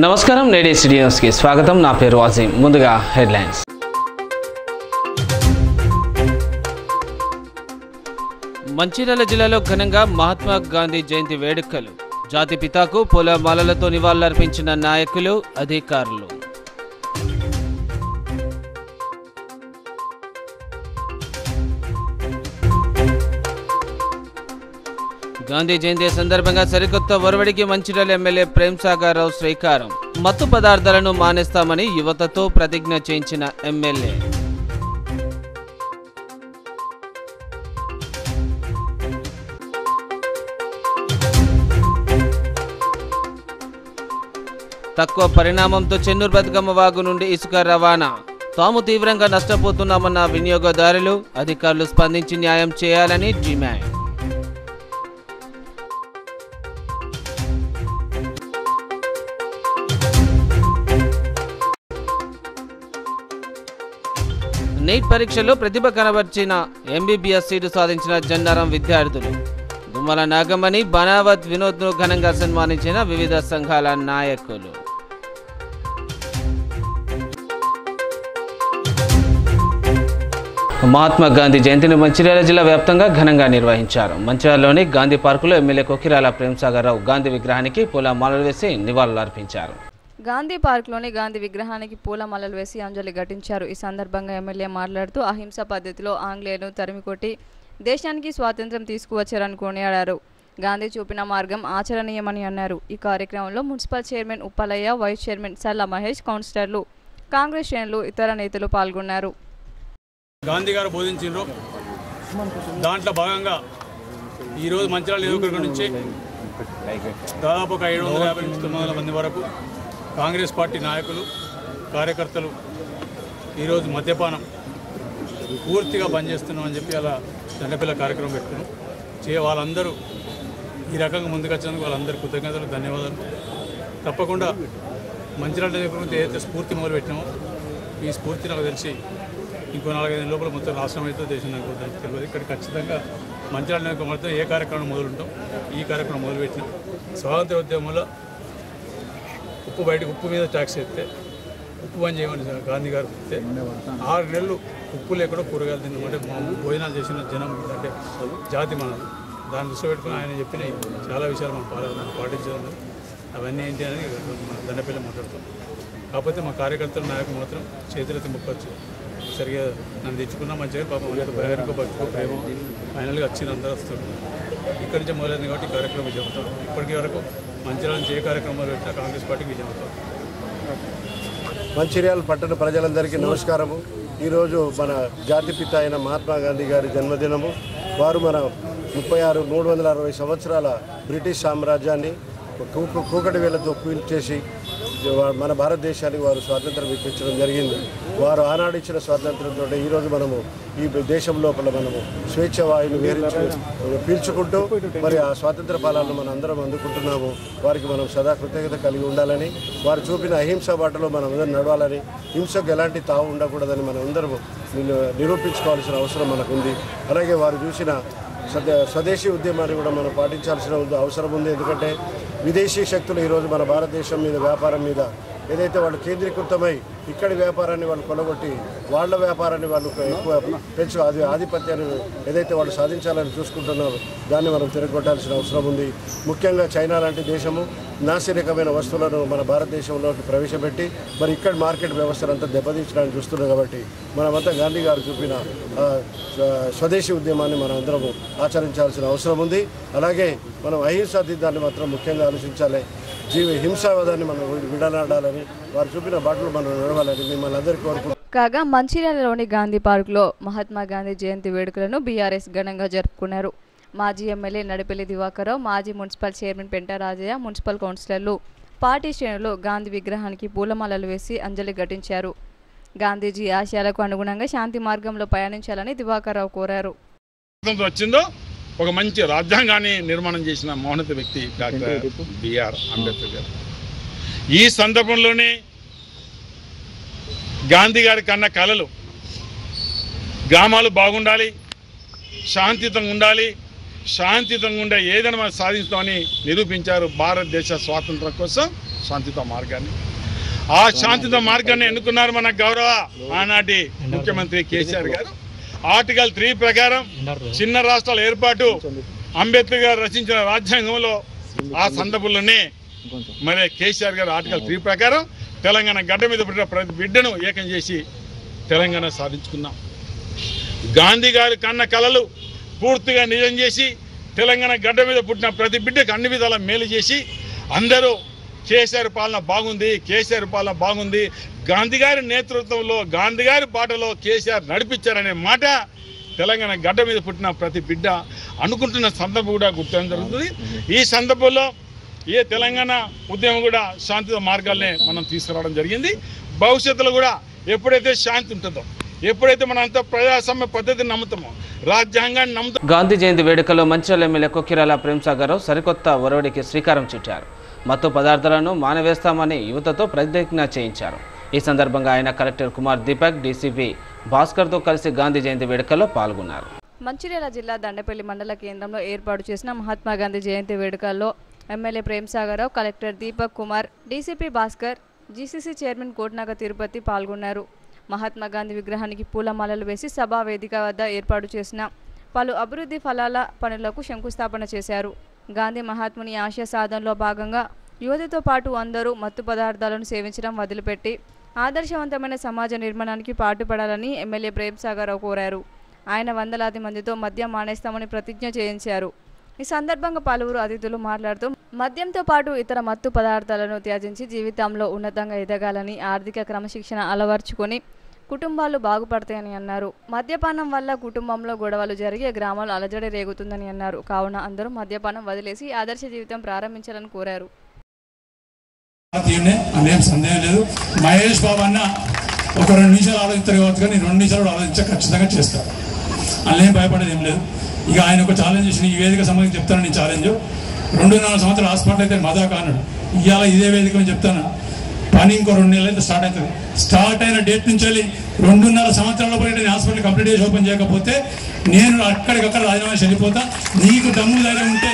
నమస్కారం, నేడే సిటీ న్యూస్కి స్వాగతం. నా పేరు వాజీం. ముందుగా హెడ్లైన్స్. మంచిర్యాల జిల్లాలో ఘనంగా మహాత్మా గాంధీ జయంతి వేడుకలు. జాతిపితాకు పూలమాలలతో నివాళులర్పించిన నాయకులు, అధికారులు. గాంధీ జయంతి సందర్భంగా సరికొత్త ఒరవడికి మంచిర్యాల ఎమ్మెల్యే ప్రేమ్సాగర్ రావు శ్రీకారం. మత్తు పదార్థాలను మానేస్తామని యువతతో ప్రతిజ్ఞ చేయించిన ఎమ్మెల్యే. తక్కువ పరిణామంతో చెన్నూరు బతుకమ్మ వాగు నుండి ఇసుక రవాణా. తాము తీవ్రంగా నష్టపోతున్నామన్న వినియోగదారులు. అధికారులు స్పందించి న్యాయం చేయాలని డిమాండ్. నీట్ పరీక్షలో ప్రతిభ కనబర్చిన ఎంబీబీఎస్ సీటు సాధించిన జన్నారం విద్యార్థులు. దుమ్మల నాగమణి, బనావత్ వినోద్ను ఘనంగా సన్మానించిన వివిధ సంఘాల నాయకులు. మహాత్మా గాంధీ జయంతిని మంచిర్యాల జిల్లా వ్యాప్తంగా ఘనంగా నిర్వహించారు. మంచిర్యాలలోని గాంధీ పార్కులో ఎమ్మెల్యే కొకిరాల ప్రేమ్సాగర్ రావు గాంధీ విగ్రహానికి పూలమాలలు వేసి నివాళులర్పించారు. గాంధీ పార్క్లోని గాంధీ విగ్రహానికి పూలమాలలు వేసి అంజలి ఘటించారు. ఈ సందర్భంగా ఎమ్మెల్యే మాట్లాడుతూ అహింస పద్ధతిలో ఆంగ్లేయులను తరిమికొట్టి దేశానికి స్వాతంత్ర్యం తీసుకువచ్చారని కొనియాడారు. గాంధీ చూపిన మార్గం ఆచరణీయమని అన్నారు. ఈ కార్యక్రమంలో municipal chairman Uppalaiah, vice chairman Salla Mahesh, కౌన్సిలర్లు, కాంగ్రెస్ శ్రేణులు, ఇతర నేతలు పాల్గొన్నారు. గాంధీ గారు బోధించారు. దాంట్లో భాగంగా ఈరోజు మంచిర్యాల నియోజకవర్గం నుంచి దాదాపు ఒక 750 నుంచి 900 మంది వరకు కాంగ్రెస్ పార్టీ నాయకులు, కార్యకర్తలు ఈరోజు మద్యపానం పూర్తిగా బంద్ చేస్తున్నామని చెప్పి అలా దండపిల్ల కార్యక్రమం పెట్టుకున్నాం. వాళ్ళందరూ ఈ రకంగా ముందుకొచ్చినందుకు వాళ్ళందరూ కృతజ్ఞతలు, ధన్యవాదాలు. తప్పకుండా మంచిర్యాల నియోజకవర్గం ఏదైతే స్ఫూర్తి మొదలు పెట్టినామో ఈ స్ఫూర్తి నాకు తెలిసి ఇంకో 4-5 లోపల మొత్తం రాష్ట్రం అయితే దేశం నాకు తెలియదు. ఇక్కడ ఖచ్చితంగా మంచిర్యాల నియోజకవర్గంతో ఏ కార్యక్రమం మొదలుంటాం ఈ కార్యక్రమం మొదలుపెట్టినాం. స్వాతంత్ర ఉద్యమంలో ఉప్పు మీద ట్యాక్స్ ఎత్తే ఉప్పు బంద్ చేయమని గాంధీ గారు చెప్తే 6 నెలలు ఉప్పు లేకుండా కూరగాయలు తినమంటే భోజనాలు చేసిన జనం అంటే జాతి మనం దాన్ని దృష్టి పెట్టుకుని ఆయన చెప్పిన చాలా విషయాలు మనం పాటించాలి. అవన్నీ ఏంటి అనేది మన దండపిల్ల మాట్లాడుతాం. కాకపోతే మా కార్యకర్తల నాయకులు మాత్రం చేతులెత్తి మొక్కొచ్చు సరిగా నన్ను తెచ్చుకున్నా మంచిగా పాపం భయానికో భక్తికో ప్రేమ ఫైనల్గా వచ్చింది, అందరూ వస్తారు. ఇక్కడి నుంచి మొదలైంది కాబట్టి ఈ కార్యక్రమం విజయం అవుతాం. ఇప్పటికీ వరకు మంచిర్యాల నుంచి ఏ కార్యక్రమాలు పెట్టినా కాంగ్రెస్ పార్టీకి విజయం అవుతాం. మంచిర్యాల పట్టణ ప్రజలందరికీ నమస్కారము. ఈరోజు మన జాతిపిత అయిన మహాత్మా గాంధీ గారి జన్మదినము. వారు మన 360 సంవత్సరాల బ్రిటిష్ సామ్రాజ్యాన్ని కూకటి వేలతో కూల్చేసి మన భారతదేశానికి వారు స్వాతంత్రం ఇప్పించడం జరిగింది. వారు ఆనాడు ఇచ్చిన స్వాతంత్రంతో ఈరోజు మనము ఈ దేశం లోపల మనము స్వేచ్ఛ వాయువును పీల్చుకుంటూ మరి ఆ స్వాతంత్ర ఫలాలను మనం అందరం అందుకుంటున్నాము. వారికి మనం సదా కృతజ్ఞత కలిగి ఉండాలని, వారు చూపిన అహింస బాటలో మనం అందరం నడవాలని, హింసకు ఎలాంటి తావు ఉండకూడదని మనం అందరం నిరూపించుకోవాల్సిన అవసరం మనకుంది. అలాగే వారు చూసిన స్వదేశీ ఉద్యమాన్ని కూడా మనం పాటించాల్సిన అవసరం ఉంది. ఎందుకంటే విదేశీ శక్తులు ఈరోజు మన భారతదేశం మీద వ్యాపారం మీద ఏదైతే వాళ్ళు కేంద్రీకృతమై ఇక్కడి వ్యాపారాన్ని వాళ్ళు కొనగొట్టి వాళ్ళ వ్యాపారాన్ని వాళ్ళు ఎక్కువ ఆధిపత్యాన్ని ఏదైతే వాళ్ళు సాధించాలని చూసుకుంటున్నారో దాన్ని మనం తిరగొట్టాల్సిన అవసరం ఉంది. ముఖ్యంగా చైనా లాంటి దేశము నాసిరకమైన వస్తువులను మన భారతదేశంలోకి ప్రవేశపెట్టి మరి ఇక్కడ మార్కెట్ వ్యవస్థనంతా దెబ్బతీర్చడానికి చూస్తున్నాం. కాబట్టి మనమంతా గాంధీ గారు చూపిన స్వదేశీ ఉద్యమాన్ని మనం అందరము ఆచరించాల్సిన అవసరం ఉంది. అలాగే మనం అహింసా దిద్దాన్ని మాత్రం ముఖ్యంగా ఆలోచించాలి. హింసావాదాన్ని మనం విడనాడాలని, వారు చూపిన బాటలు మనం నడవాలని మిమ్మల్ని అందరికీ కోరుకుంటున్నాం. కాగా మంచిర్యాలలోని గాంధీ పార్కులో మహాత్మా గాంధీ జయంతి వేడుకలను బీఆర్ఎస్ ఘనంగా జరుపుకున్నారు. మాజీ ఎమ్మెల్యే నడిపెల్లి దివాకర్రావు, మాజీ మున్సిపల్ చైర్మన్ పెంటరాజయ్య, మున్సిపల్ కౌన్సిలర్లు, పార్టీ శ్రేణులు గాంధీ విగ్రహానికి పూలమాలలు వేసి అంజలి ఘటించారు. గాంధీజీ ఆశయాలకు అనుగుణంగా శాంతి మార్గంలో పయనించాలని దివాకర్రావు కోరారు. ఒక మంచి రాజ్యాంగాన్ని నిర్మాణం చేసిన మహోన్నత వ్యక్తి డాక్టర్ బిఆర్ అంబేద్కర్ గారు. ఈ సందర్భంలోనే గాంధీ గారి కన్న కలలు గ్రామాలు బాగుండాలి, శాంతియుతంగా ఉండాలి, శాంతియుతంగా ఉండే ఏదైనా మనం సాధిస్తామని నిరూపించారు. భారతదేశ స్వాతంత్రం కోసం శాంతియుత మార్గాన్ని. ఆ శాంతియుత మార్గాన్ని ఎన్నుకున్నారు మన గౌరవ ఆనాటి ముఖ్యమంత్రి కేసీఆర్ గారు. ఆర్టికల్ 3 ప్రకారం చిన్న రాష్ట్రాల ఏర్పాటు అంబేద్కర్ గారు రచించిన రాజ్యాంగంలో ఆ సందర్భంలోనే మరి కేసీఆర్ గారు ఆర్టికల్ 3 ప్రకారం తెలంగాణ గడ్డ మీద పుట్టిన ప్రతి బిడ్డను ఏకం చేసి తెలంగాణ సాధించుకున్నాం. గాంధీ గారి కన్న కలలు పూర్తిగా నిజం చేసి తెలంగాణ గడ్డ మీద పుట్టిన ప్రతి బిడ్డకు అన్ని విధాల మేలు చేసి అందరూ కేసీఆర్ పాలన బాగుంది, కేసీఆర్ పాలన బాగుంది, గాంధీ గారి నేతృత్వంలో గాంధీ గారి బాటలో కేసీఆర్ నడిపించారనే మాట తెలంగాణ గడ్డ మీద పుట్టిన ప్రతి బిడ్డ అనుకుంటున్న సందర్భం కూడా గుర్తించడం జరుగుతుంది. ఈ సందర్భంలో ఏ తెలంగాణ ఉద్యమం కూడా శాంతియుత మార్గాలనే మనం తీసుకురావడం జరిగింది. భవిష్యత్తులో కూడా ఎప్పుడైతే శాంతి ఉంటుందో, ఎప్పుడైతే మనం అంత ప్రజాస్వామ్య పద్ధతిని నమ్ముతామో, రాజ్యాంగాన్ని నమ్ముతాం. గాంధీ జయంతి వేడుకలో మంచిర్యాల ఎమ్మెల్యే కొక్కిరాల ప్రేమ్సాగర్ సరికొత్త ఒరవడికి శ్రీకారం చుట్టారు. మత్తు పదార్థాలను మానవేస్తామని యువతతో ప్రతిజ్ఞ చేయించారు. ఈ సందర్భంగా ఆయన కలెక్టర్ కుమార్ దీపక్, డీసీపీ భాస్కర్తో కలిసి గాంధీ జయంతి వేడుకల్లో పాల్గొన్నారు. మంచిర్యాల జిల్లా దండపల్లి మండల కేంద్రంలో ఏర్పాటు చేసిన మహాత్మా గాంధీ జయంతి వేడుకల్లో MLA Premsagar, collector Deepak Kumar, DCP Bhaskar, GCC chairman Kotnaka Tirupati పాల్గొన్నారు. మహాత్మా గాంధీ విగ్రహానికి పూలమాలలు వేసి సభా వేదిక వద్ద ఏర్పాటు చేసిన పలు అభివృద్ధి ఫలాల పనులకు శంకుస్థాపన చేశారు. గాంధీ మహాత్ముని ఆశయ సాధనలో భాగంగా యువతతో పాటు అందరూ మత్తు పదార్థాలను సేవించడం వదిలిపెట్టి ఆదర్శవంతమైన సమాజ నిర్మాణానికి పాటుపడాలని ఎమ్మెల్యే ప్రేమ్సాగర్ కోరారు. ఆయన వందలాది మందితో మద్యం మానేస్తామని ప్రతిజ్ఞ చేయించారు. ఈ సందర్భంగా పలువురు అతిథులు మాట్లాడుతూ మద్యంతో పాటు ఇతర మత్తు పదార్థాలను త్యజించి జీవితంలో ఉన్నతంగా ఎదగాలని, ఆర్థిక క్రమశిక్షణ అలవర్చుకొని కుటుంబాలు బాగుపడతాయని అన్నారు. మద్యపానం వల్ల కుటుంబంలో గొడవలు జరిగి గ్రామాలు అలజడి రేగుతుందని అన్నారు. కావున అందరూ మద్యపానం వదిలేసి ఆదర్శ జీవితం ప్రారంభించాలని కోరారు. అనేం సందేహం లేదు. మహేష్ బాబు అన్న ఒక 2 నిమిషాలు ఆలోచిస్తారు కావచ్చు, కానీ 2 నిమిషాలు ఆలోచించ ఖచ్చితంగా చేస్తారు. అందులో భయపడేది ఏం లేదు. ఇక ఆయన ఒక ఛాలెంజ్ చేసిన ఈ వేదిక సంబంధించి చెప్తాను. నేను ఛాలెంజ్ 2.5 సంవత్సరాలు హాస్పిటల్ అయితే మదాక అన్నాడు. ఇవాళ ఇదే వేదిక చెప్తాను, పని ఇంకో 2 నెలలు అయితే స్టార్ట్ అవుతుంది. స్టార్ట్ అయిన డేట్ నుంచి వెళ్ళి 2.5 సంవత్సరాల పైన హాస్పిటల్ కంప్లీట్ చేసి ఓపెన్ చేయకపోతే నేను అక్కడికక్కడ రాజీనామా వెళ్ళిపోతా. నీకు దమ్ము ధైర్యం ఉంటే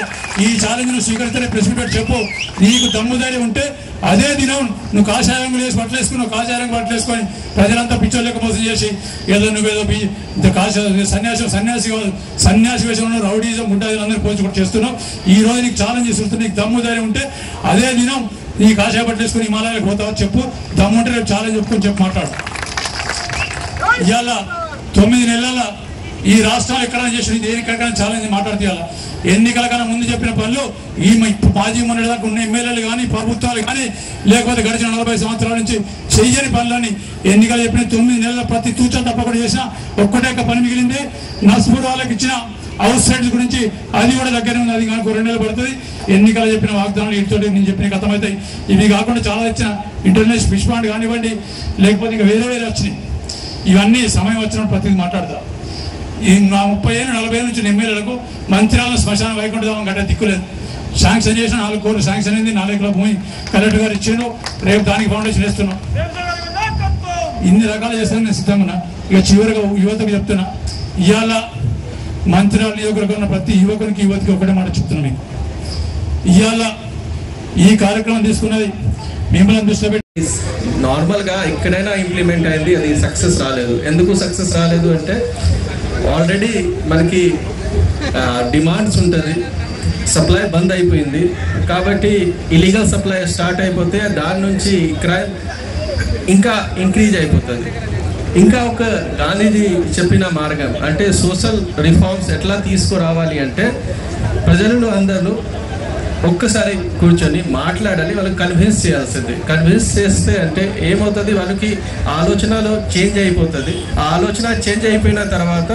ఈ ఛాలెంజ్ నువ్వు స్వీకరిస్తే ప్రెస్ మీట్ చెప్పు. నీకు దమ్ము ధైర్యం ఉంటే అదే దినం నువ్వు కాషాయం వేసి బట్టలేసుకున్నావు, కాషాయం బట్టలేసుకొని ప్రజలంతా పిచ్చోళ్ళకి మోసం చేసి ఏదో నువ్వేదో సన్యాసి వేషంలో రౌడీజం గుండాజం అందరూ పోల్చి కూడా చేస్తున్నావు. ఈ రోజు నీకు ఛాలెంజ్ చేస్తుంటే నీకు దమ్ము ధైర్యం ఉంటే అదే దినం నీ కాషాయ బట్టలేసుకొని హిమాలయాలకు పోతావు చెప్పు. దమ్ము ఉంటే రేపు ఛాలెంజ్ చెప్పుకొని చెప్పు మాట్లాడు. ఇవాళ 9 నెలల ఈ రాష్ట్రాలు ఎక్కడ చేసిన దేనికైనా ఛాలెంజ్ మాట్లాడితే ఇవాళ ఎన్నికల కన్నా ముందు చెప్పిన పనులు ఈ మాజీ మొన్నటి దాకా ఉన్న ఎమ్మెల్యేలు కానీ ప్రభుత్వాలు కానీ లేకపోతే గడిచిన 40 సంవత్సరాల నుంచి చెయ్యని పనులని ఎన్నికలు చెప్పిన 9 నెలల ప్రతి తూచం తప్పకుండా చేసిన ఒక్కటే పని మిగిలింది. నర్సుపూర్ వాళ్ళకి ఇచ్చిన హౌస్ సైడ్స్ గురించి అది కూడా దగ్గర ఉంది. అది కానీ 2 నెలలు పడుతుంది. ఎన్నికలు చెప్పిన వాగ్దానాలు ఇంటితో నేను చెప్పిన కథమవుతాయి. ఇవి కాకుండా చాలా ఇచ్చిన ఇంటర్నేషనల్ ఫిష్ పాండ్ కానివ్వండి, లేకపోతే ఇంకా వేరే వచ్చినాయి. ఇవన్నీ సమయం వచ్చినప్పుడు ప్రతిదీ మాట్లాడతా. ఈ 30 ఏళ్ళు 40 ఏళ్ళ నుంచి ఎమ్మెల్యేలకు మంత్రిరాల శ్మశాన వైకుంఠధామం గడ్డ దిక్కులేదు. శాంక్షన్ చేసిన 4 కోట్లు శాంక్షన్ అయింది. 4 ఎకరాల భూమి కలెక్టర్ గారు ఇచ్చిండు. రేపు దానికి ఫౌండేషన్ వేస్తున్నాం. ఇన్ని రకాలు చేస్తాను నేను సిద్ధంగా ఉన్నా. ఇక చివరిగా యువతకు చెప్తున్నా, ఇవాళ మంత్రిరాల నియోజకవర్గంలో ఉన్న ప్రతి యువకునికి యువతికి ఒకటే మాట చెప్తున్నా. మీకు ఇవాళ ఈ కార్యక్రమం తీసుకున్నది మిమ్మల్ని దృష్టిలో పెట్టి నార్మల్గా ఎక్కడైనా ఇంప్లిమెంట్ అయింది, అది సక్సెస్ రాలేదు. ఎందుకు సక్సెస్ రాలేదు అంటే ఆల్రెడీ మనకి డిమాండ్స్ ఉంటుంది, సప్లై బంద్ అయిపోయింది. కాబట్టి ఇలీగల్ సప్లై స్టార్ట్ అయిపోతే దాని నుంచి క్రైమ్ ఇంకా ఇంక్రీజ్ అయిపోతుంది. ఇంకా ఒక గాంధీజీ చెప్పిన మార్గం అంటే సోషల్ రిఫార్మ్స్ ఎట్లా తీసుకురావాలి అంటే ప్రజలను అందరూ ఒక్కసారి కూర్చొని మాట్లాడాలి, వాళ్ళకి కన్విన్స్ చేయాల్సింది. కన్విన్స్ చేస్తే అంటే ఏమవుతుంది, వాళ్ళకి ఆలోచనలో చేంజ్ అయిపోతుంది. ఆ ఆలోచన చేంజ్ అయిపోయిన తర్వాత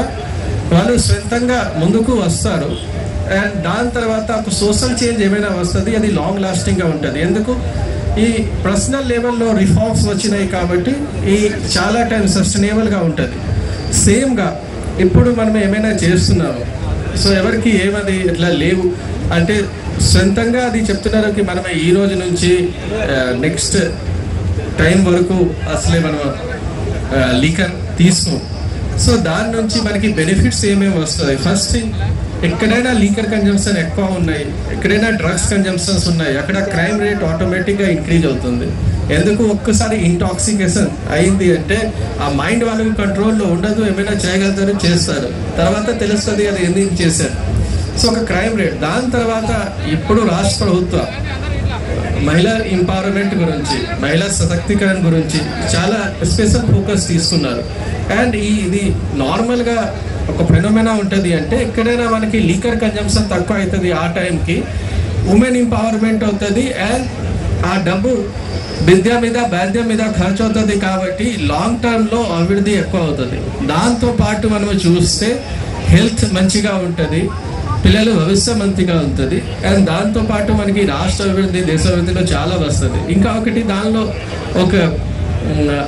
వాళ్ళు సొంతంగా ముందుకు వస్తారు. అండ్ దాని తర్వాత ఒక సోషల్ చేంజ్ ఏమైనా వస్తుంది, అది లాంగ్ లాస్టింగ్గా ఉంటుంది. ఎందుకు ఈ పర్సనల్ లెవెల్లో రిఫార్మ్స్ వచ్చినాయి కాబట్టి ఈ చాలా టైం సస్టైనబుల్గా ఉంటుంది. సేమ్గా ఇప్పుడు మనం ఏమైనా చేస్తున్నాము, సో ఎవరికి ఏమది ఇట్లా లేవు అంటే సొంతంగా అది చెప్తున్నారు. మనం ఈ రోజు నుంచి నెక్స్ట్ టైం వరకు అసలే మనం లీకర్ తీసుకోం. సో దాని నుంచి మనకి బెనిఫిట్స్ ఏమేమి వస్తుంది. ఫస్ట్ థింగ్ ఎక్కడైనా లీకర్ కన్జంప్షన్ ఎక్కువ ఉన్నాయి, ఎక్కడైనా డ్రగ్స్ కన్జంప్షన్స్ ఉన్నాయి, అక్కడ క్రైమ్ రేట్ ఆటోమేటిక్గా ఇంక్రీజ్ అవుతుంది. ఎందుకు ఒక్కసారి ఇంటాక్సికేషన్ అయింది అంటే ఆ మైండ్ వాళ్ళకి కంట్రోల్లో ఉండదు, ఏమైనా చేయగలుగుతారు చేస్తారు, తర్వాత తెలుస్తుంది అది ఎందుకు చేశారు. సో ఒక క్రైమ్ రేట్. దాని తర్వాత ఇప్పుడు రాష్ట్ర ప్రభుత్వం మహిళా ఎంపవర్మెంట్ గురించి, మహిళా సశక్తీకరణ గురించి చాలా స్పెషల్ ఫోకస్ తీసుకున్నారు. అండ్ ఇది నార్మల్గా ఒక ఫెనోమెనా ఉంటుంది అంటే ఎక్కడైనా మనకి లీకర్ కన్జంప్షన్ తక్కువ అవుతుంది, ఆ టైంకి ఉమెన్ ఎంపవర్మెంట్ అవుతుంది అండ్ ఆ డబ్బు విద్య మీద బాధ్యం మీద ఖర్చు అవుతుంది. కాబట్టి లాంగ్ టర్మ్లో అభివృద్ధి ఎక్కువ అవుతుంది. దాంతోపాటు మనం చూస్తే హెల్త్ మంచిగా ఉంటుంది, పిల్లలు భవిష్యత్ మంచిగా ఉంటుంది అండ్ దాంతోపాటు మనకి రాష్ట్ర అభివృద్ధి దేశ అభివృద్ధిలో చాలా వస్తుంది. ఇంకా ఒకటి దానిలో ఒక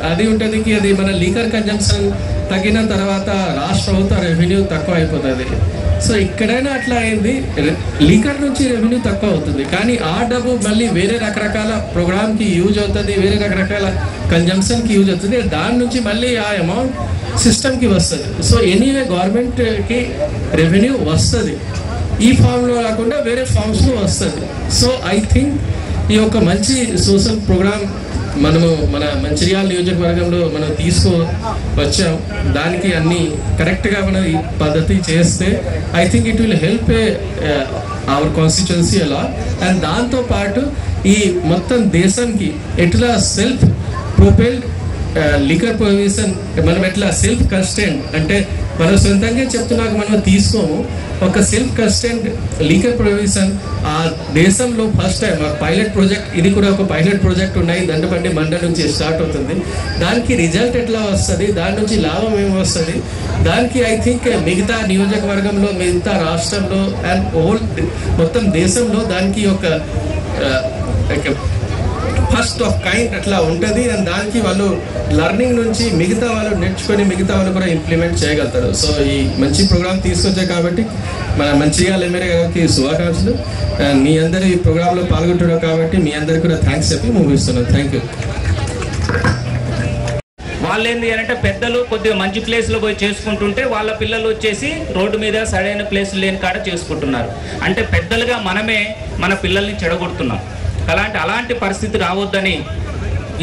అది ఉంటుంది కి అది మన లీకర్ కన్జంప్షన్ తగ్గిన తర్వాత రాష్ట్ర ప్రభుత్వ రెవెన్యూ తక్కువ అయిపోతుంది. సో ఇక్కడైనా అట్లా అయింది, లీకర్ నుంచి రెవెన్యూ తక్కువ అవుతుంది కానీ ఆ డబ్బు మళ్ళీ వేరే రకరకాల ప్రోగ్రామ్కి యూజ్ అవుతుంది, వేరే రకరకాల కన్జంప్షన్కి యూజ్ అవుతుంది, దాని నుంచి మళ్ళీ ఆ అమౌంట్ సిస్టమ్కి వస్తుంది. సో ఎనీవే గవర్నమెంట్కి రెవెన్యూ వస్తుంది, ఈ ఫామ్లో కాకుండా వేరే ఫామ్స్లో వస్తుంది. సో ఐ థింక్ ఈ యొక్క మంచి సోషల్ ప్రోగ్రామ్ మనము మన మంచిర్యాల నియోజకవర్గంలో మనం వచ్చాం. దానికి అన్ని కరెక్ట్గా మనం ఈ పద్ధతి చేస్తే I think it will help our constituency అలా. అండ్ దాంతోపాటు ఈ మొత్తం దేశానికి ఎట్లా సెల్ఫ్ ప్రొపెల్డ్ లికర్ ప్రొహిబిషన్, మనం ఎట్లా సెల్ఫ్ కన్స్టెంట్ అంటే మనం సొంతంగా చెప్తున్నాక మనం తీసుకోము, ఒక సెల్ఫ్ కన్స్టెంట్ లీకర్ ప్రొహిబిషన్ ఆ దేశంలో ఫస్ట్ టైం పైలట్ ప్రాజెక్ట్, ఇది కూడా ఒక పైలట్ ప్రాజెక్ట్ ఉన్నాయి, దండబండి మండలి నుంచి స్టార్ట్ అవుతుంది. దానికి రిజల్ట్ ఎట్లా వస్తుంది, దాని నుంచి లాభం ఏమి వస్తుంది, దానికి ఐ థింక్ మిగతా నియోజకవర్గంలో, మిగతా రాష్ట్రంలో అండ్ హోల్ మొత్తం దేశంలో దానికి ఒక ఫస్ట్ ఆఫ్ కైండ్ అట్లా ఉంటుంది. అండ్ దానికి వాళ్ళు లర్నింగ్ నుంచి మిగతా వాళ్ళు నేర్చుకొని మిగతా వాళ్ళు కూడా ఇంప్లిమెంట్ చేయగలుగుతారు. సో ఈ మంచి ప్రోగ్రామ్ తీసుకొచ్చాయి కాబట్టి మన మంచిర్యాల ఎమ్మెల్యే గారికి శుభాకాంక్షలు. మీ అందరూ ఈ ప్రోగ్రాంలో పాల్గొంటున్నారు కాబట్టి మీ అందరికీ కూడా థ్యాంక్స్ చెప్పి ముగిస్తున్నాను. Thank you. వాళ్ళు ఏంటి అంటే పెద్దలు కొద్దిగా మంచి ప్లేస్లో పోయి చేసుకుంటుంటే వాళ్ళ పిల్లలు వచ్చేసి రోడ్డు మీద సరైన ప్లేస్ లేని కాడ చేసుకుంటున్నారు. అంటే పెద్దలుగా మనమే మన పిల్లల్ని చెడగొడుతున్నాం. అలాంటి పరిస్థితి రావద్దని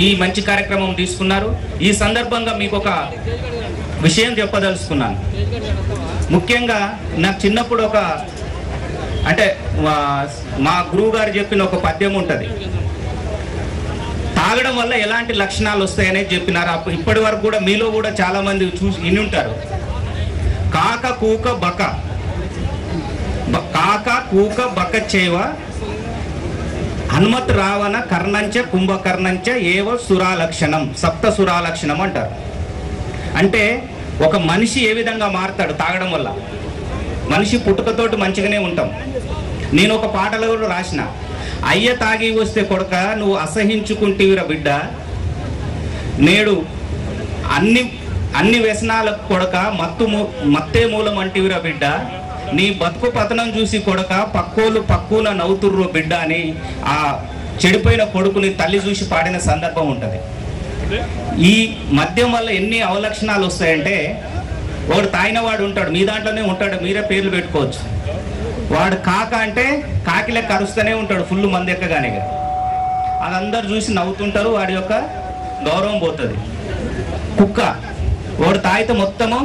ఈ మంచి కార్యక్రమం తీసుకున్నారు. ఈ సందర్భంగా మీకు ఒక విషయం చెప్పదలుచుకున్నాను. ముఖ్యంగా నాకు చిన్నప్పుడు అంటే మా గురువు గారు చెప్పిన ఒక పద్యం ఉంటుంది, తాగడం వల్ల ఎలాంటి లక్షణాలు వస్తాయనేది చెప్పినారు. ఇప్పటి వరకు కూడా మీలో కూడా చాలా మంది చూసి విని ఉంటారు. కాక కూక బక చేవ హనుమత్ రావణ కర్ణంచ కుంభకర్ణంచ ఏవ సురాలక్షణం, సప్త సురాలక్షణం అంటారు. అంటే ఒక మనిషి ఏ విధంగా మారుతాడు తాగడం వల్ల. మనిషి పుట్టుకతోటి మంచిగానే ఉంటాం. నేను ఒక పాటలో కూడా రాసిన, అయ్య తాగి వస్తే కొడక నువ్వు అసహించుకుంటేవిరా బిడ్డ, నేడు అన్ని వ్యసనాలకు కొడక మత్తే మూలం అంటివిరా బిడ్డ, నీ బతుకు పతనం చూసి కొడక పక్కున నవ్వుతుర్రు బిడ్డ అని ఆ చెడిపోయిన కొడుకుని తల్లి చూసి పాడిన సందర్భం ఉంటుంది. ఈ మద్యం వల్ల ఎన్ని అవలక్షణాలు వస్తాయంటే, వాడు తాగిన వాడు ఉంటాడు, మీ దాంట్లోనే ఉంటాడు, మీరే పేర్లు పెట్టుకోవచ్చు. వాడు కాక అంటే కాకిలే కరుస్తూనే ఉంటాడు ఫుల్ మంది ఎక్కగానే. అది అందరు చూసి నవ్వుతుంటారు, వాడి యొక్క గౌరవం పోతుంది. కుక్క, వాడు తాగితే మొత్తము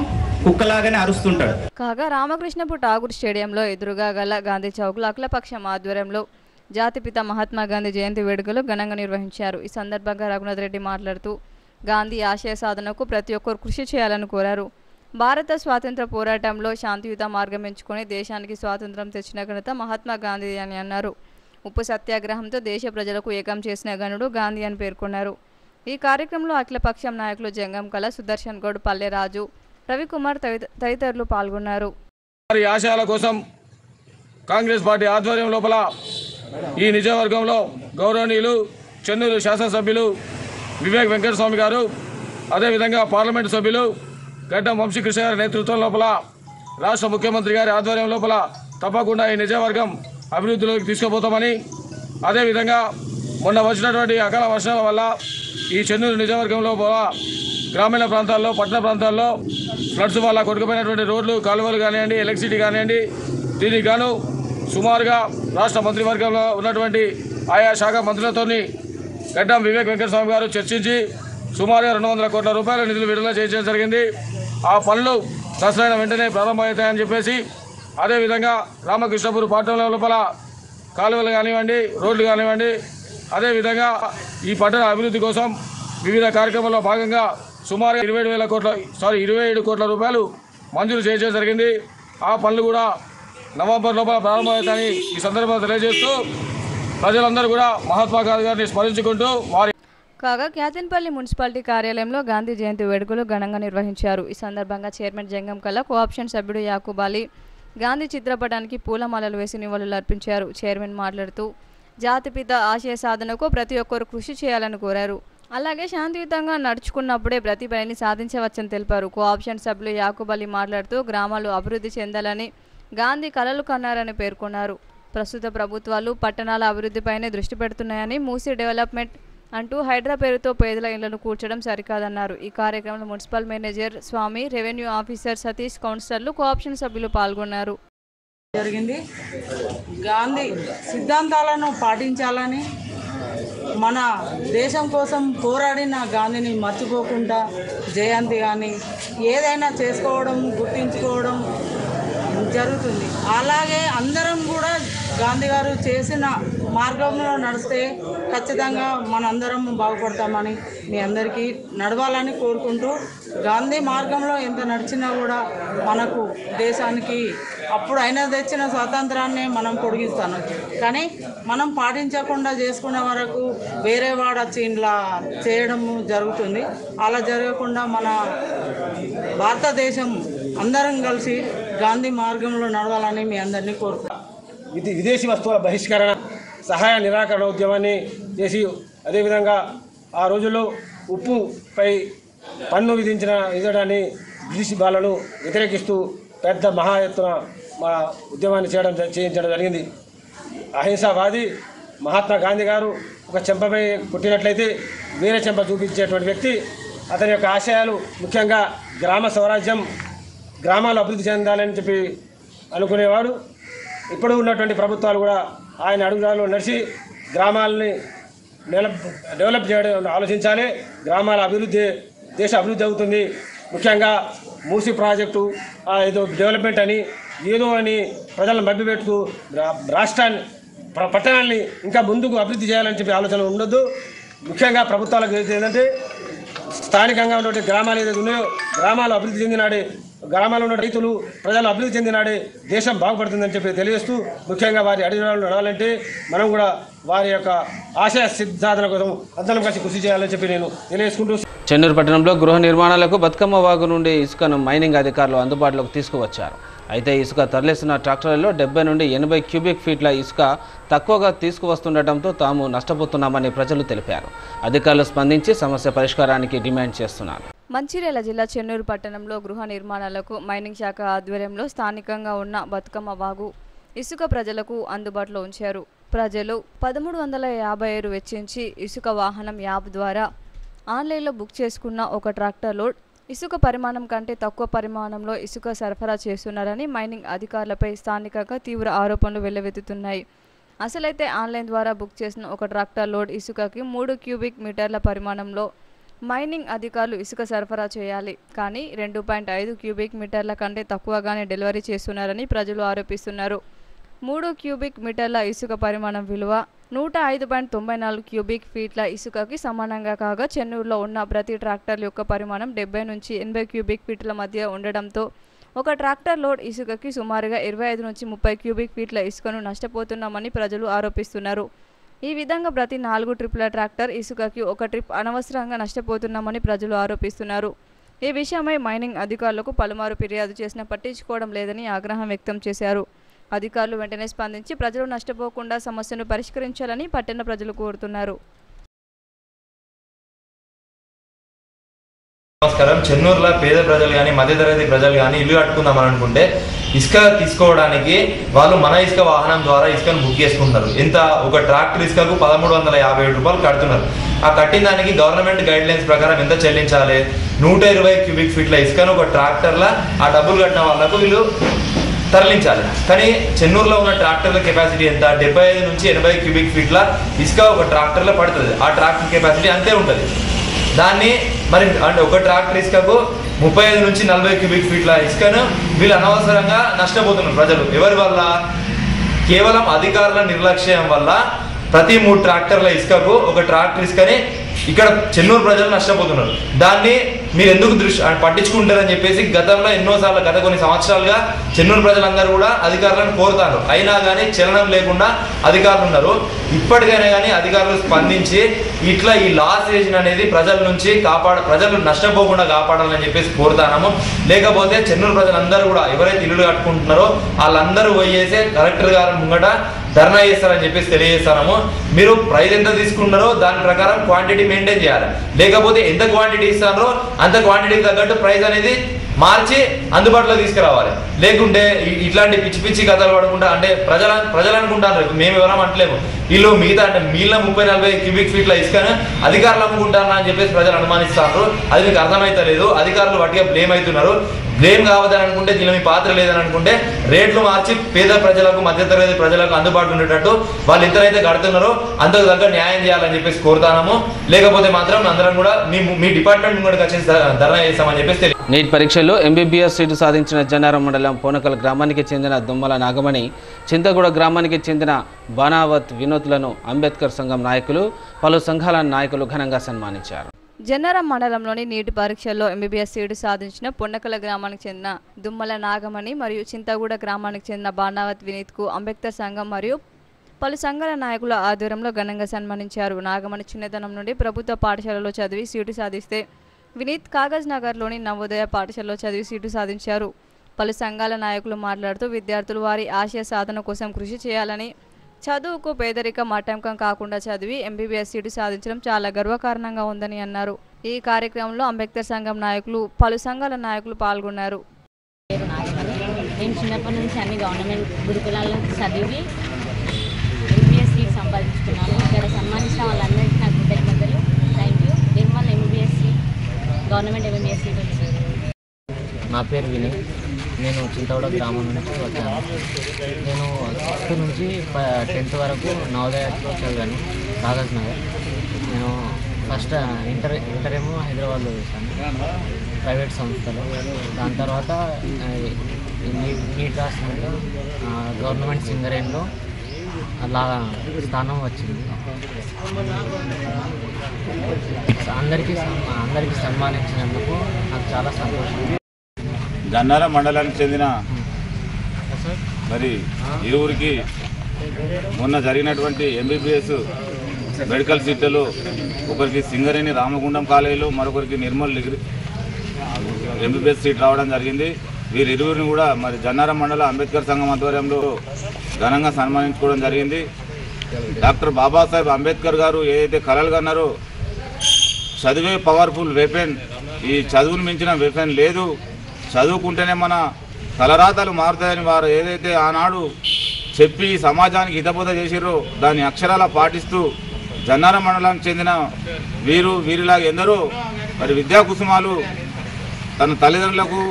కుక్కలాగానే అరుస్తుంటాడు. కాగా రామకృష్ణపు ఠాగూర్ స్టేడియంలో ఎదురుగా గల గాంధీ చౌక్లో అఖిలపక్షం ఆధ్వర్యంలో జాతిపిత మహాత్మా గాంధీ జయంతి వేడుకలు ఘనంగా నిర్వహించారు. ఈ సందర్భంగా రఘునాథ్ రెడ్డి మాట్లాడుతూ గాంధీ ఆశయ సాధనకు ప్రతి ఒక్కరు కృషి చేయాలని కోరారు. భారత స్వాతంత్ర పోరాటంలో శాంతియుత మార్గం ఎంచుకొని దేశానికి స్వాతంత్రం తెచ్చిన ఘనత మహాత్మా గాంధీ అని అన్నారు. ఉప్పు సత్యాగ్రహంతో దేశ ప్రజలకు ఏకం చేసిన గనుడు గాంధీ అని పేర్కొన్నారు. ఈ కార్యక్రమంలో అఖిలపక్షం నాయకులు జంగం కళ, సుదర్శన్ గౌడ్, పల్లెరాజు, రవికుమార్ తదితరులు పాల్గొన్నారు. వారి ఆశయాల కోసం కాంగ్రెస్ పార్టీ ఆధ్వర్యం లోపల ఈ నియోజకవర్గంలో గౌరవనీయులు చెన్నూరు శాసనసభ్యులు వివేక్ వెంకటస్వామి గారు, అదేవిధంగా పార్లమెంటు సభ్యులు గడ్డం వంశీకృష్ణ గారి నేతృత్వం లోపల రాష్ట్ర ముఖ్యమంత్రి గారి ఆధ్వర్యం లోపల తప్పకుండా ఈ నియోజకవర్గం అభివృద్ధిలోకి తీసుకుపోతామని, అదేవిధంగా మొన్న వచ్చినటువంటి అకాల వర్షాల వల్ల ఈ చెన్నూరు నియోజకవర్గం లోపల గ్రామీణ ప్రాంతాల్లో, పట్టణ ప్రాంతాల్లో ఫ్లడ్స్ వల్ల కొట్టుకుపోయినటువంటి రోడ్లు, కాలువలు కానివ్వండి, ఎలక్ట్రిసిటీ కానివ్వండి, దీనికి గాను సుమారుగా రాష్ట్ర మంత్రివర్గంలో ఉన్నటువంటి ఆయా శాఖ మంత్రులతో గడ్డం వివేక్ వెంకటస్వామి గారు చర్చించి సుమారుగా 200 కోట్ల రూపాయల నిధులు విడుదల చేయడం జరిగింది. ఆ పనులు దసరైన వెంటనే ప్రారంభమవుతాయని చెప్పేసి, అదేవిధంగా రామకృష్ణపూర్ పట్టణంలో లోపల కాలువలు కానివ్వండి, రోడ్లు కానివ్వండి, అదేవిధంగా ఈ పట్టణ అభివృద్ధి కోసం వివిధ కార్యక్రమాల్లో భాగంగా సుమారుగా 27 కోట్ల రూపాయలు మంజూరు చేయడం జరిగింది. ఆ పనులు కూడా నవంబర్ లోపల ప్రారంభమవుతాయని ఈ సందర్భంగా తెలియజేస్తూ ప్రజలందరూ కూడా మహాత్మా గాంధీ గారిని స్మరించుకుంటూ వారి కాగా క్యాతన్పల్లి మున్సిపాలిటీ కార్యాలయంలో గాంధీ జయంతి వేడుకలు ఘనంగా నిర్వహించారు. ఈ సందర్భంగా చైర్మన్ జంగం కల్లా కోఆప్షన్ సభ్యుడు యాకూబ్ అలీ గాంధీ చిత్రపటానికి పూలమాలలు వేసి నివాళులు అర్పించారు. చైర్మన్ మాట్లాడుతూ జాతిపిత ఆశయ సాధనకు ప్రతి ఒక్కరూ కృషి చేయాలని కోరారు. అలాగే శాంతియుతంగా నడుచుకున్నప్పుడే ప్రతి పనిని సాధించవచ్చని తెలిపారు. కోఆప్షన్ సభ్యులు యాకూబ్ అలీ మాట్లాడుతూ గ్రామాలు అభివృద్ధి చెందాలని గాంధీ కలలు కన్నారని పేర్కొన్నారు. ప్రస్తుత ప్రభుత్వాలు పట్టణాల అభివృద్ధిపైనే దృష్టి పెడుతున్నాయని, మూసీ డెవలప్మెంట్ అంటూ హైడ్రా పేరుతో పేదల ఇళ్లను కూర్చడం సరికాదన్నారు. ఈ కార్యక్రమంలో మున్సిపల్ మేనేజర్ స్వామి, రెవెన్యూ ఆఫీసర్ సతీష్, కౌన్సిలర్లు, కోఆప్షన్ సభ్యులు పాల్గొన్నారు. జరిగింది. గాంధీ సిద్ధాంతాలను పాటించాలని, మన దేశం కోసం పోరాడిన గాంధీని మర్చిపోకుండా జయంతి కానీ ఏదైనా చేసుకోవడం, గుర్తించుకోవడం జరుగుతుంది. అలాగే అందరం కూడా గాంధీ గారు చేసిన మార్గంలో నడిస్తే ఖచ్చితంగా మనందరం బాగుపడతామని మీ అందరికీ నడవాలని కోరుకుంటూ, గాంధీ మార్గంలో ఎంత నడిచినా కూడా మనకు దేశానికి అప్పుడు ఆయన తెచ్చిన స్వాతంత్రాన్ని మనం పొడిగిస్తాను. కానీ మనం పాటించకుండా చేసుకునే వరకు వేరే వాడు వచ్చి ఇలా చేయడం జరుగుతుంది. అలా జరగకుండా మన భారతదేశం అందరం కలిసి గాంధీ మార్గంలో నడవాలని మీ అందరినీ కోరుకుంటున్నాను. విదేశీ వస్తువుల బహిష్కరణ, సహాయ నిరాకరణ ఉద్యమాన్ని చేసి, అదేవిధంగా ఆ రోజుల్లో ఉప్పుపై పన్ను విధించడాన్ని బ్రిటిష్ వాళ్ళను వ్యతిరేకిస్తూ పెద్ద మహా ఎత్తున మా ఉద్యమాన్ని చేయించడం జరిగింది. అహింసావాది మహాత్మా గాంధీ గారు ఒక చెంపపై కొట్టినట్లయితే వేరే చెంప చూపించేటువంటి వ్యక్తి. అతని యొక్క ఆశయాలు ముఖ్యంగా గ్రామ స్వరాజ్యం, గ్రామాలు అభివృద్ధి చెందాలని చెప్పి అనుకునేవాడు. ఇప్పుడు ఉన్నటువంటి ప్రభుత్వాలు కూడా ఆయన అడుగుజాడలో నడిచి గ్రామాలని డెవలప్ చేయడం ఆలోచించాలి. గ్రామాల అభివృద్ధి దేశ అభివృద్ధి అవుతుంది. ముఖ్యంగా మూసీ ప్రాజెక్టు ఏదో డెవలప్మెంట్ అని ఏదో అని ప్రజలను మభ్యపెడుతూ రాష్ట్రాన్ని, పట్టణాన్ని ఇంకా ముందుకు అభివృద్ధి చేయాలని చెప్పి ఆలోచన ఉండొద్దు. ముఖ్యంగా ప్రభుత్వాలకు ఏంటంటే స్థానికంగా ఉన్నటువంటి గ్రామాలు ఏదైతే ఉన్నాయో, గ్రామాలు అభివృద్ధి చెందినాడే, గ్రామాల్లో ఉన్న రైతులు ప్రజలు అభివృద్ధి చెందినాడే దేశం బాగుపడుతుందని చెప్పి తెలియజేస్తూ, ముఖ్యంగా వారి అడుగుజాడలు నడవాలంటే మనం కూడా వారి యొక్క ఆశయ సిద్ధాంతాల కోసం అందరం కలిసి కృషి చేయాలని చెప్పి నేను తెలియజేసుకుంటూ, చెన్నూరు పట్టణంలో గృహ నిర్మాణాలకు బతుకమ్మ వాగు నుండి ఇసుకను మైనింగ్ అధికారులు అందుబాటులోకి తీసుకువచ్చారు. అయితే ఇసుక తరలిస్తున్న ట్రాక్టర్లలో 70 నుండి 80 క్యూబిక్ ఫీట్ల ఇసుక తక్కువగా తీసుకువస్తుండటంతో తాము నష్టపోతున్నామని ప్రజలు తెలిపారు. అధికారులు స్పందించి సమస్య పరిష్కారానికి డిమాండ్ చేస్తున్నారు. మంచిర్యాల జిల్లా చెన్నూరు పట్టణంలో గృహ నిర్మాణాలకు మైనింగ్ శాఖ ఆధ్వర్యంలో స్థానికంగా ఉన్న బతుకమ్మ వాగు ఇసుక ప్రజలకు అందుబాటులో ఉంచారు. ప్రజలు 1357 వెచ్చించి ఇసుక వాహనం యాప్ ద్వారా ఆన్లైన్లో బుక్ చేసుకున్న ఒక ట్రాక్టర్ లోడ్ ఇసుక పరిమాణం కంటే తక్కువ పరిమాణంలో ఇసుక సరఫరా చేస్తున్నారని మైనింగ్ అధికారులపై స్థానికంగా తీవ్ర ఆరోపణలు వెల్లువెత్తుతున్నాయి. అసలైతే ఆన్లైన్ ద్వారా బుక్ చేసిన ఒక ట్రాక్టర్ లోడ్ ఇసుకకి 3 క్యూబిక్ మీటర్ల పరిమాణంలో మైనింగ్ అధికారులు ఇసుక సరఫరా చేయాలి. కానీ 2.5 క్యూబిక్ మీటర్ల కంటే తక్కువగానే డెలివరీ చేస్తున్నారని ప్రజలు ఆరోపిస్తున్నారు. 3 క్యూబిక్ మీటర్ల ఇసుక పరిమాణం విలువ 105.94 క్యూబిక్ ఫీట్ల ఇసుకకి సమానంగా కాగా, చెన్నూరులో ఉన్న ప్రతి ట్రాక్టర్ యొక్క పరిమాణం 70 నుంచి 80 క్యూబిక్ ఫీట్ల మధ్య ఉండడంతో ఒక ట్రాక్టర్ లోడ్ ఇసుకకి సుమారుగా 25 నుంచి 30 క్యూబిక్ ఫీట్ల ఇసుకను నష్టపోతున్నామని ప్రజలు ఆరోపిస్తున్నారు. ఈ విధంగా ప్రతి 4 ట్రిప్ల ట్రాక్టర్ ఇసుకకి ఒక ట్రిప్ అనవసరంగా నష్టపోతున్నామని ప్రజలు ఆరోపిస్తున్నారు. ఈ విషయమై మైనింగ్ అధికారులకు పలుమారు ఫిర్యాదు చేసినా పట్టించుకోవడం లేదని ఆగ్రహం వ్యక్తం చేశారు. అధికారులు వెంటనే స్పందించి ప్రజలు నష్టపోకుండా సమస్యను పరిష్కరించాలని పట్టణ ప్రజలు కోరుతున్నారు. నమస్కారం. చెన్నూరులో పేద ప్రజలు కానీ మధ్యతరగతి ప్రజలు కానీ ఇల్లు కట్టుకుందామని అనుకుంటే ఇసుక తీసుకోవడానికి వాళ్ళు మన ఇసుక వాహనం ద్వారా ఇసుకను బుక్ చేసుకుంటున్నారు. ఎంత ఒక ట్రాక్టర్ ఇసుకకు 1357 రూపాయలు కడుతున్నారు. ఆ కట్టిన దానికి గవర్నమెంట్ గైడ్ లైన్స్ ప్రకారం ఎంత చెల్లించాలి? 120 క్యూబిక్ ఫీట్ల ఇసుకను ఒక ట్రాక్టర్లో ఆ డబ్బులు కట్టిన వాళ్ళకు వీళ్ళు తరలించాలి. కానీ చెన్నూరులో ఉన్న ట్రాక్టర్ల కెపాసిటీ ఎంత? 75 నుంచి 80 క్యూబిక్ ఫీట్ల ఇసుక ఒక ట్రాక్టర్లో పడుతుంది. ఆ ట్రాక్టర్ కెపాసిటీ అంతే ఉంటుంది. దాన్ని మరి అంటే ఒక ట్రాక్టర్ ఇసుకకు 35 నుంచి 40 క్యూబిక్ ఫీట్ల ఇసుకను వీళ్ళు అనవసరంగా నష్టపోతున్నారు ప్రజలు. ఎవరి వల్ల? కేవలం అధికారుల నిర్లక్ష్యం వల్ల ప్రతి 3 ట్రాక్టర్ల ఇసుకకు ఒక ట్రాక్టర్ ఇసుకని ఇక్కడ చెన్నూరు ప్రజలు నష్టపోతున్నారు. దాన్ని మీరు ఎందుకు పట్టించుకుంటారని చెప్పేసి గతంలో ఎన్నోసార్లు గత కొన్ని సంవత్సరాలుగా చెన్నూరు ప్రజలందరూ కూడా అధికారులను కోరుతారు. అయినా కానీ చలనం లేకుండా అధికారులు ఉన్నారు. ఇప్పటికైనా కానీ అధికారులు స్పందించి ఇట్లా ఈ లాసేషన్ అనేది ప్రజల నుంచి ప్రజలు నష్టపోకుండా కాపాడాలని చెప్పేసి కోరుతాము. లేకపోతే చెన్నూరు ప్రజలందరూ కూడా ఎవరైతే ఇల్లు కట్టుకుంటున్నారో వాళ్ళందరూ పోయేసే కలెక్టర్ గారి ముంగట ధర్నా చేస్తారని చెప్పేసి తెలియజేస్తాము. మీరు ప్రైస్ ఎంత తీసుకున్నారో దాని ప్రకారం క్వాంటిటీ మెయింటైన్ చేయాలి. లేకపోతే ఎంత క్వాంటిటీ ఇస్తారో అంత క్వాంటిటీకి తగ్గట్టు ప్రైస్ అనేది మార్చి అందుబాటులో తీసుకురావాలి. లేకుంటే ఇట్లాంటి పిచ్చి పిచ్చి కథలు పడకుండా అంటే ప్రజలు అనుకుంటారు మేము ఎవరం అంటలేము, వీళ్ళు మిగతా అంటే మీళ్ళ 30-40 క్యూబిక్ ఫీట్ల ఇసుకను అధికారులు అమ్ముకుంటారా అని చెప్పేసి ప్రజలు అనుమానిస్తారు. అది మీకు అర్థమైతలేదు. అధికారులు వాటిగా బ్లేమ్ అవుతున్నారు. బ్లేమ్ కావద్దని అనుకుంటే దీనిలో మీ పాత్ర లేదని అనుకుంటే రేట్లు మార్చి పేద ప్రజలకు మధ్యతరగతి ప్రజలకు అందుబాటులో ఉండేటట్టు వాళ్ళు ఎంతైతే కడుతున్నారో అంతకు తగ్గ న్యాయం చేయాలని చెప్పేసి కోరుతాము. లేకపోతే మాత్రం అందరం కూడా మీ డిపార్ట్మెంట్ కూడా వచ్చేసి ధర్నా చేస్తామని చెప్పేసి. నీట్ పరీక్షల్లో ఎంబీబీఎస్ సీటు సాధించిన జన్నారం మండలం పోనకల్ గ్రామానికి చెందిన దుమ్మల నాగమణి, చింతగూడ గ్రామానికి చెందిన బానావత్ వినోద్లను అంబేద్కర్ సంఘం నాయకులు, పలు సంఘాల నాయకులు ఘనంగా సన్మానించారు. జన్నారం మండలంలోని నీటి పరీక్షల్లో ఎంబీబీఎస్ సీటు సాధించిన పొన్నకల గ్రామానికి చెందిన దుమ్మల నాగమణి మరియు చింతగూడ గ్రామానికి చెందిన బానావత్ వినీత్కు అంబేద్కర్ సంఘం మరియు పలు సంఘాల నాయకుల ఆధ్వర్యంలో ఘనంగా సన్మానించారు. నాగమణి చిన్నతనం నుండి ప్రభుత్వ పాఠశాలలో చదివి సీటు సాధిస్తే వినీత్ కాగజ్ నగర్లోని నవోదయ పాఠశాలలో చదివి సీటు సాధించారు. పలు సంఘాల నాయకులు మాట్లాడుతూ విద్యార్థులు వారి ఆశయ సాధన కోసం కృషి చేయాలని, చదువుకు పేదరికం ఆటంకం కాకుండా చదివి ఎంబీబీఎస్ సీటు సాధించడం చాలా గర్వకారణంగా ఉందని అన్నారు. ఈ కార్యక్రమంలో అంబేద్కర్ సంఘం నాయకులు, పలు సంఘాల నాయకులు పాల్గొన్నారు. నేను చిన్నప్పటి నుంచి అన్ని గవర్నమెంట్ గురుకులాల్లో చదివి ఎంబీబీఎస్ సీట్ సంపాదించుకున్నాను. ఇక్కడ సన్మానించిన వాళ్ళందరికీ నాకు కృతజ్ఞతలు. Thank you. Nirmal MBBS seat, government MBBS seat వచ్చింది. నా పేరు వినయ్. నేను చింతగూడ గ్రామం నుంచి వచ్చాను. నేను 6th నుంచి 10th వరకు నవోదయలో చదివాను, కాగజ్ నగర్. నేను ఫస్ట్ ఇంటర్ ఏమో హైదరాబాద్లో చేశాను, ప్రైవేట్ సంస్థలో. దాని తర్వాత నీట్ రాసినట్టు గవర్నమెంట్ సింగరేణిలో అలా స్థానం వచ్చింది. అందరికీ సన్మానించినందుకు నాకు చాలా సంతోషం. జన్నారం మండలానికి చెందిన మరి ఇరువురికి మొన్న జరిగినటువంటి ఎంబీబీఎస్ మెడికల్ సీట్లలో ఒకరికి సింగరేణి రామగుండం కాలేజీలో, మరొకరికి నిర్మల్ డిగ్రీ ఎంబీబీఎస్ సీట్ రావడం జరిగింది. వీరిరువురిని కూడా మరి జన్నారం మండల అంబేద్కర్ సంఘం ఆధ్వర్యంలో ఘనంగా సన్మానించుకోవడం జరిగింది. డాక్టర్ బాబాసాహెబ్ అంబేద్కర్ గారు ఏదైతే కలలు కన్నారో, చదివే పవర్ఫుల్ వెపన్, ఈ చదువును మించిన వెపన్ లేదు, చదువుకుంటేనే మన తలరాతలు మారుతాయని వారు ఏదైతే ఆనాడు చెప్పి సమాజానికి హితబోధ చేసిరో దాన్ని అక్షరాల పాటిస్తూ జన్నారం మండలానికి చెందిన వీరిలాగా ఎందరో మరి విద్యాకుసుమాలు తన తల్లిదండ్రులకు,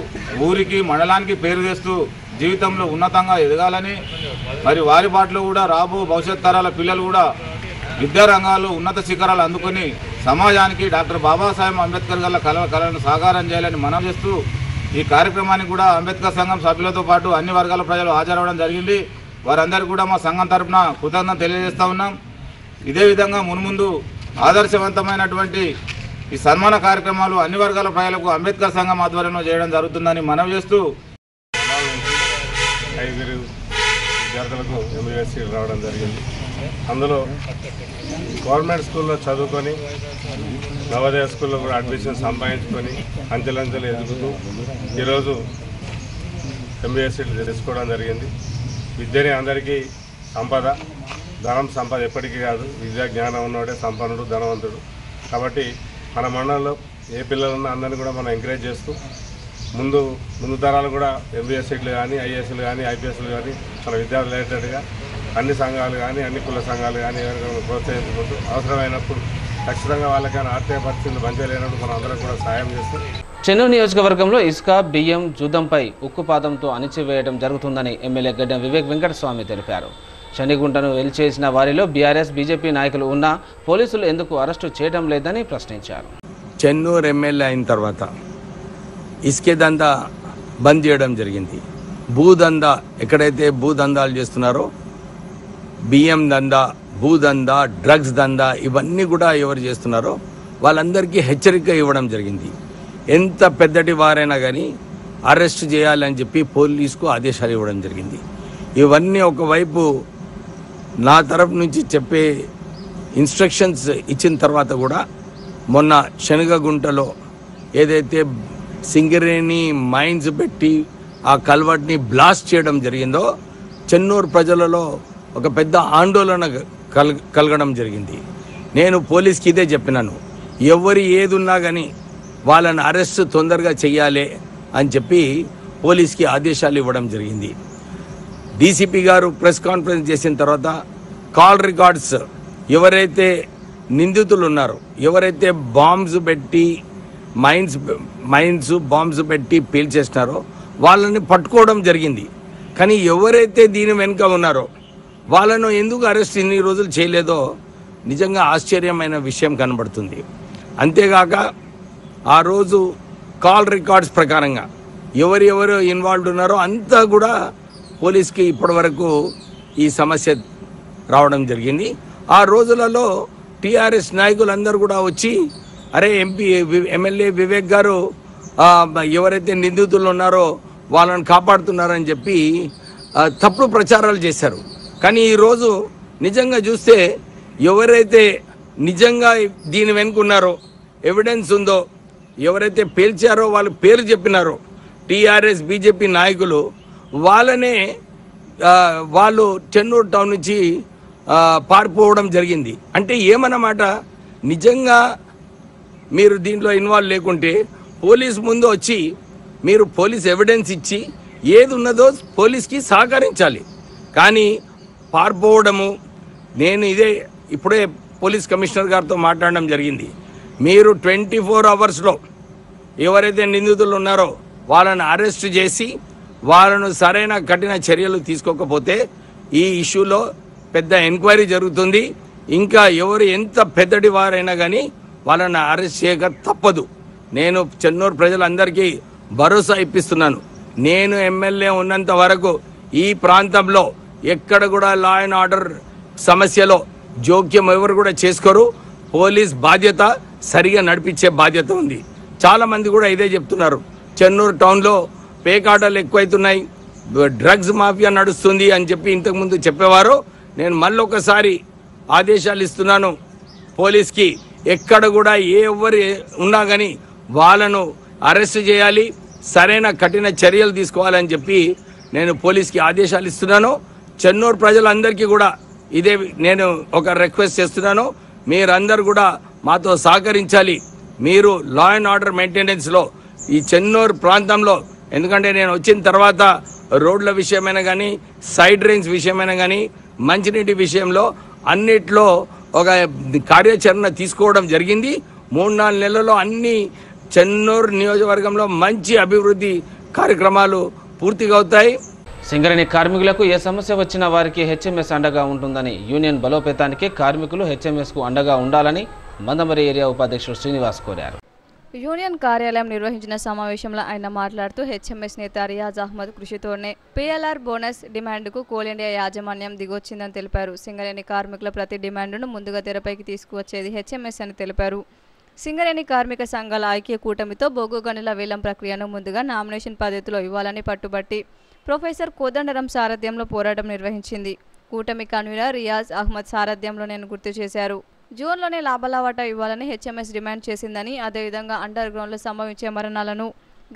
ఊరికి, మండలానికి పేరు తెస్తూ జీవితంలో ఉన్నతంగా ఎదగాలని, మరి వారి బాటలో కూడా రాబో భవిష్యత్ తరాల పిల్లలు కూడా విద్యారంగాల్లో ఉన్నత శిఖరాలు అందుకొని సమాజానికి డాక్టర్ బాబాసాహెబ్ అంబేద్కర్ గారి కళలను సాకారం చేయాలని మనం చేస్తూ ఈ కార్యక్రమానికి కూడా అంబేద్కర్ సంఘం సభ్యులతో పాటు అన్ని వర్గాల ప్రజలు హాజరవడం జరిగింది. వారందరికీ కూడా మా సంఘం తరఫున కృతజ్ఞత తెలియజేస్తూ ఉన్నాం. ఇదే విధంగా మున్ముందు ఆదర్శవంతమైనటువంటి ఈ సన్మాన కార్యక్రమాలు అన్ని వర్గాల ప్రజలకు అంబేద్కర్ సంఘం ఆధ్వర్యంలో చేయడం జరుగుతుందని మనవి చేస్తూ 5 విద్యార్థులకు ఎంబీబీఎస్ సీట్ రావడం జరిగింది. అందులో గవర్నమెంట్ స్కూల్లో చదువుకొని నవోదయ స్కూల్లో కూడా అడ్మిషన్ సంపాదించుకొని అంచెలంచెలు ఎదుగుతూ ఈరోజు ఎంబీబీఎస్ సీట్లు తీసుకోవడం జరిగింది. విద్యనే అందరికీ సంపద, సంపద ఎప్పటికీ కాదు. విద్యా జ్ఞానం ఉన్నవాడే సంపన్నుడు, ధనవంతుడు. కాబట్టి మన మండలంలో ఏ పిల్లలున్నా అందరినీ కూడా మనం ఎంకరేజ్ చేస్తూ ముందు తరాలు కూడా ఎంబీఎస్ సీట్లు కానీ, ఐఏఎస్లు కానీ, ఐపీఎస్లు కానీ మన విద్యార్థులు అయ్యేటట్టుగా అన్ని సంఘాలు కానీ, అన్ని కుల సంఘాలు కానీ ఎవరికైనా ప్రోత్సహించుకుంటూ అవసరమైనప్పుడు ఖచ్చితంగా వాళ్ళకైనా ఆర్థిక పరిస్థితులు మంచిగా లేనప్పుడు మనం అందరం కూడా సాయం చేస్తూ చెన్నూరు నియోజకవర్గంలో ఇసుక బియ్యం జూదంపై ఉక్కుపాదంతో అణిచివేయడం జరుగుతుందని ఎమ్మెల్యే గడ్డం వివేక్ వెంకటస్వామి తెలిపారు. శనిగుంటను వెలిచేసిన వారిలో బీఆర్ఎస్ బీజేపీ నాయకులు ఉన్నా పోలీసులు ఎందుకు అరెస్టు చేయడం లేదని ప్రశ్నించారు. చెన్నూరు ఎమ్మెల్యే అయిన తర్వాత ఇసుక దందా బంద్ చేయడం జరిగింది. భూదందా ఎక్కడైతే భూదందాలు చేస్తున్నారో బియ్యం దందా, భూదందా, డ్రగ్స్ దందా ఇవన్నీ కూడా ఎవరు చేస్తున్నారో వాళ్ళందరికీ హెచ్చరిక ఇవ్వడం జరిగింది. ఎంత పెద్దటి వారైనా కానీ అరెస్ట్ చేయాలని చెప్పి పోలీసుకు ఆదేశాలు ఇవ్వడం జరిగింది. ఇవన్నీ ఒకవైపు నా తరఫు నుంచి చెప్పే ఇన్స్ట్రక్షన్స్ ఇచ్చిన తర్వాత కూడా మొన్న శనగగుంటలో ఏదైతే సింగరేణి మైన్స్ పెట్టి ఆ కల్వర్ట్ని బ్లాస్ట్ చేయడం జరిగిందో చెన్నూరు ప్రజలలో ఒక పెద్ద ఆందోళన కలగడం జరిగింది. నేను పోలీస్కి ఇదే చెప్పినాను, ఎవరు ఏదున్నా కానీ వాళ్ళని అరెస్ట్ తొందరగా చెయ్యాలి అని చెప్పి పోలీస్కి ఆదేశాలు ఇవ్వడం జరిగింది. డీసీపీ గారు ప్రెస్ కాన్ఫరెన్స్ చేసిన తర్వాత కాల్ రికార్డ్స్ ఎవరైతే నిందితులు ఉన్నారో, ఎవరైతే బాంబ్స్ పెట్టి మైన్స్ బాంబ్స్ పెట్టి పేల్చేసినారో వాళ్ళని పట్టుకోవడం జరిగింది. కానీ ఎవరైతే దీని వెనుక ఉన్నారో వాళ్ళను ఎందుకు అరెస్ట్ ఇన్ని రోజులు చేయలేదో నిజంగా ఆశ్చర్యమైన విషయం కనబడుతుంది. అంతేగాక ఆ రోజు కాల్ రికార్డ్స్ ప్రకారంగా ఎవరెవరు ఇన్వాల్వ్ ఉన్నారో అంతా కూడా పోలీస్కి ఇప్పటి వరకు ఈ సమస్య రావడం జరిగింది. ఆ రోజులలో టీఆర్ఎస్ నాయకులందరూ కూడా వచ్చి అరే ఎమ్మెల్యే వివేక్ గారు ఎవరైతే నిందితులు ఉన్నారో వాళ్ళని కాపాడుతున్నారని చెప్పి తప్పుడు ప్రచారాలు చేశారు. కానీ ఈరోజు నిజంగా చూస్తే ఎవరైతే నిజంగా దీని వెనుకున్నారో, ఎవిడెన్స్ ఉందో, ఎవరైతే పేల్చారో వాళ్ళు పేరు చెప్పినారో టీఆర్ఎస్ బీజేపీ నాయకులు వాళ్ళనే వాళ్ళు చెన్నూరు టౌన్ నుంచి పారిపోవడం జరిగింది. అంటే ఏమన్నమాట, నిజంగా మీరు దీంట్లో ఇన్వాల్వ్ లేకుంటే పోలీస్ ముందు వచ్చి మీరు పోలీస్ ఎవిడెన్స్ ఇచ్చి ఏది ఉన్నదో పోలీస్కి సహకరించాలి. కానీ పారిపోవడము, నేను ఇప్పుడే పోలీస్ కమిషనర్ గారితో మాట్లాడడం జరిగింది. మీరు 24 అవర్స్లో ఎవరైతే నిందితులు ఉన్నారో వాళ్ళని అరెస్ట్ చేసి వాళ్ళను సరైన కఠిన చర్యలు తీసుకోకపోతే ఈ ఇష్యూలో పెద్ద ఎంక్వైరీ జరుగుతుంది. ఇంకా ఎవరు ఎంత పెద్దటి వారైనా కానీ వాళ్ళని అరెస్ట్ చేయక తప్పదు. నేను చెన్నూరు ప్రజలందరికీ భరోసా ఇప్పిస్తున్నాను. నేను ఎమ్మెల్యే ఉన్నంత వరకు ఈ ప్రాంతంలో ఎక్కడ కూడా లా అండ్ ఆర్డర్ సమస్యలో జోక్యం ఎవరు కూడా చేసుకోరు. పోలీస్ బాధ్యత సరిగా నడిపించే బాధ్యత ఉంది. చాలామంది కూడా ఇదే చెప్తున్నారు, చెన్నూరు టౌన్లో పేకాటలు ఎక్కువైతున్నాయి, డ్రగ్స్ మాఫియా నడుస్తుంది అని చెప్పి ఇంతకుముందు చెప్పేవారు. నేను మళ్ళొకసారి ఆదేశాలు ఇస్తున్నాను పోలీస్కి, ఎక్కడ కూడా ఎవరు ఉన్నా కానీ వాళ్ళను అరెస్ట్ చేయాలి, సరైన కఠిన చర్యలు తీసుకోవాలని చెప్పి నేను పోలీస్కి ఆదేశాలు ఇస్తున్నాను. చెన్నూరు ప్రజలందరికీ కూడా ఇదే నేను ఒక రిక్వెస్ట్ చేస్తున్నాను, మీరందరూ కూడా మాతో సహకరించాలి. మీరు లా అండ్ ఆర్డర్ మెయింటెనెన్స్లో ఈ చెన్నూరు ప్రాంతంలో, ఎందుకంటే నేను వచ్చిన తర్వాత రోడ్ల విషయమైనా కానీ, సైడ్ డ్రైన్స్ విషయమైనా కానీ, మంచినీటి విషయంలో అన్నిట్లో ఒక కార్యాచరణ తీసుకోవడం జరిగింది. 3-4 నెలల్లో అన్ని చెన్నూరు నియోజకవర్గంలో మంచి అభివృద్ధి కార్యక్రమాలు పూర్తిగా అవుతాయి. సింగరేణి కార్మికులకు ఏ సమస్య వచ్చినా వారికి హెచ్ఎంఎస్ అండగా ఉంటుందని, యూనియన్ బలోపేతానికి కార్మికులు హెచ్ఎంఎస్కు అండగా ఉండాలని మందమరి ఏరియా ఉపాధ్యక్షుడు శ్రీనివాస్ కోరారు. యూనియన్ కార్యాలయం నిర్వహించిన సమావేశంలో ఆయన మాట్లాడుతూ హెచ్ఎంఎస్ నేత రియాజ్ అహ్మద్ కృషితోనే పిఎల్ఆర్ బోనస్ డిమాండ్కు కోల్ ఇండియా యాజమాన్యం దిగొచ్చిందని తెలిపారు. సింగరేణి కార్మికుల ప్రతి డిమాండ్ను ముందుగా తెరపైకి తీసుకువచ్చేది హెచ్ఎంఎస్ అని తెలిపారు. సింగరేణి కార్మిక సంఘాల ఐక్య కూటమితో బొగ్గు గనుల వేలం ప్రక్రియను ముందుగా నామినేషన్ పద్ధతిలో ఇవ్వాలని పట్టుబట్టి ప్రొఫెసర్ కోదండరాం సారథ్యంలో పోరాటం నిర్వహించింది. కూటమి కన్వీనర్ రియాజ్ అహ్మద్ సారథ్యంలో నేను గుర్తు చేశారు. జూన్లోనే లాభాలవాటా ఇవ్వాలని హెచ్ఎంఎస్ డిమాండ్ చేసిందని, అదేవిధంగా అండర్ గ్రౌండ్లో సంభవించే మరణాలను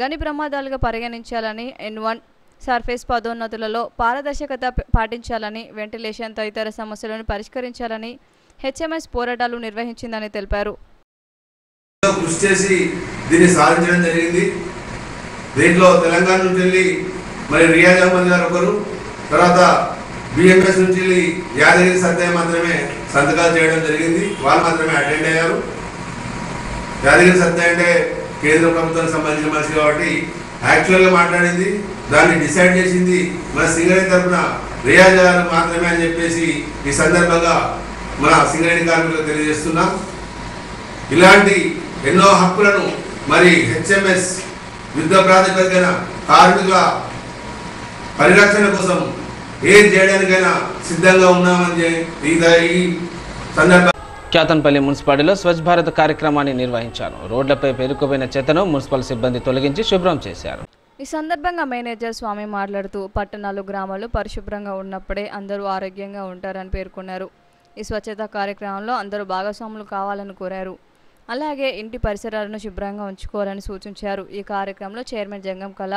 గని ప్రమాదాలుగా పరిగణించాలని, N1 సర్ఫేస్ పదోన్నతులలో పారదర్శకత పాటించాలని, వెంటిలేషన్ తదితర సమస్యలను పరిష్కరించాలని హెచ్ఎంఎస్ పోరాటాలు నిర్వహించిందని తెలిపారు. కృషి చేసి దీన్ని సాధించడం జరిగింది. దీంట్లో తెలంగాణ నుంచి వెళ్ళి మరి రియాజ్ అహ్మద్ గారు ఒకరు, తర్వాత బిఎంఎస్ నుంచి వెళ్ళి యాదగిరి సత్య మాత్రమే సంతకాలు చేయడం జరిగింది. వాళ్ళు మాత్రమే అటెండ్ అయ్యారు. యాదగిరి సత్య అంటే కేంద్ర ప్రభుత్వానికి సంబంధించిన మనిషి కాబట్టి యాక్చువల్గా మాట్లాడింది, దాన్ని డిసైడ్ చేసింది మన సింగరేణి తరఫున రియాజ్ గారు మాత్రమే అని చెప్పేసి ఈ సందర్భంగా మన సింగరేణి కార్మికులకు తెలియజేస్తున్నాం. ఇలాంటి ఎన్నో హక్కులను మరి హెచ్ఎంఎస్ యుద్ధ ప్రాతిపదికన కార్మికుల పరిరక్షణ కోసం ఏం చేయడానికైనా సిద్ధంగా ఉన్నామని ఈ సందర్భంగా క్యాతన్పల్లి మున్సిపాలిటీలో స్వచ్ఛ భారత్ కార్యక్రమాన్ని నిర్వహించారు. రోడ్లపై పేరుకుపోయిన చెత్తను మున్సిపల్ సిబ్బంది తొలగించి శుభ్రం చేశారు. ఈ సందర్భంగా మేనేజర్ స్వామి మాట్లాడుతూ పట్టణాలు గ్రామాలు పరిశుభ్రంగా ఉన్నప్పుడే అందరూ ఆరోగ్యంగా ఉంటారని పేర్కొన్నారు. ఈ స్వచ్ఛత కార్యక్రమంలో అందరూ భాగస్వాములు కావాలని కోరారు. అలాగే ఇంటి పరిసరాలను శుభ్రంగా ఉంచుకోవాలని సూచించారు. ఈ కార్యక్రమంలో చైర్మన్ జంగం కళ,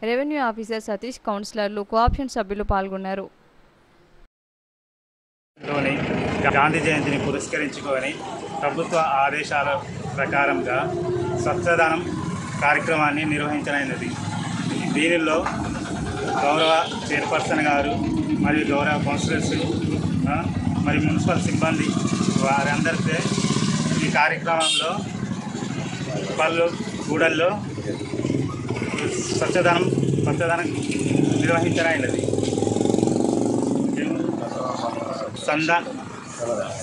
రెవెన్యూ ఆఫీసర్ సతీష్, కౌన్సిలర్లు, కోఆప్షన్ సభ్యులు పాల్గొన్నారు. గాంధీ జయంతిని పురస్కరించుకొని ప్రభుత్వ ఆదేశాల ప్రకారంగా స్వచ్ఛదానం కార్యక్రమాన్ని నిర్వహించనున్నది. దీనిలో గౌరవ చైర్పర్సన్ గారు మరియు గౌరవ కౌన్సిలర్స్ మరియు మున్సిపల్ సిబ్బంది వారందరితో ఈ కార్యక్రమంలో పలు గూడల్లో స్వచ్ఛదానం నిర్వహించనున్నది.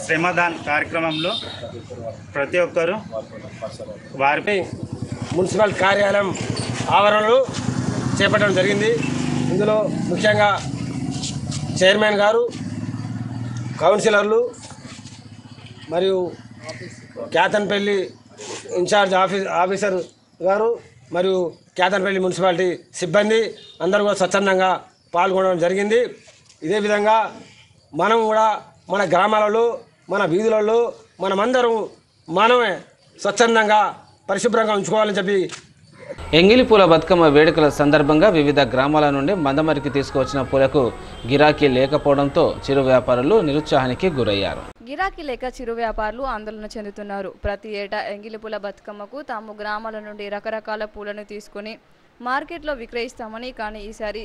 శ్రమదాన్ కార్యక్రమంలో ప్రతి ఒక్కరూ వారిపై మున్సిపల్ కార్యాలయం ఆవరణలో చేపట్టడం జరిగింది. ఇందులో ముఖ్యంగా చైర్మన్ గారు, కౌన్సిలర్లు మరియు క్యాతన్పల్లి ఇన్ఛార్జ్ ఆఫీసర్ గారు మరియు క్యాతన్పల్లి మున్సిపాలిటీ సిబ్బంది అందరూ కూడా స్వచ్ఛందంగా పాల్గొనడం జరిగింది. ఇదే విధంగా మనం కూడా మన గ్రామాలలో, మన వీధులలో మనమే స్వచ్ఛందంగా పరిశుభ్రంగా ఉంచుకోవాలని చెప్పి ఎంగిలి పూల బతుకమ్మ వేడుకల సందర్భంగా వివిధ గ్రామాల నుండి మందమరికి తీసుకువచ్చిన పూలకు గిరాకీ లేకపోవడంతో చిరు వ్యాపారులు నిరుత్సాహానికి గురయ్యారు. గిరాకీ లేక చిరు వ్యాపారులు ఆందోళన చెందుతున్నారు. ప్రతి ఏటా ఎంగిలి పూల బతుకమ్మకు తాము గ్రామాల నుండి రకరకాల పూలను తీసుకుని మార్కెట్లో విక్రయిస్తామని, కానీ ఈసారి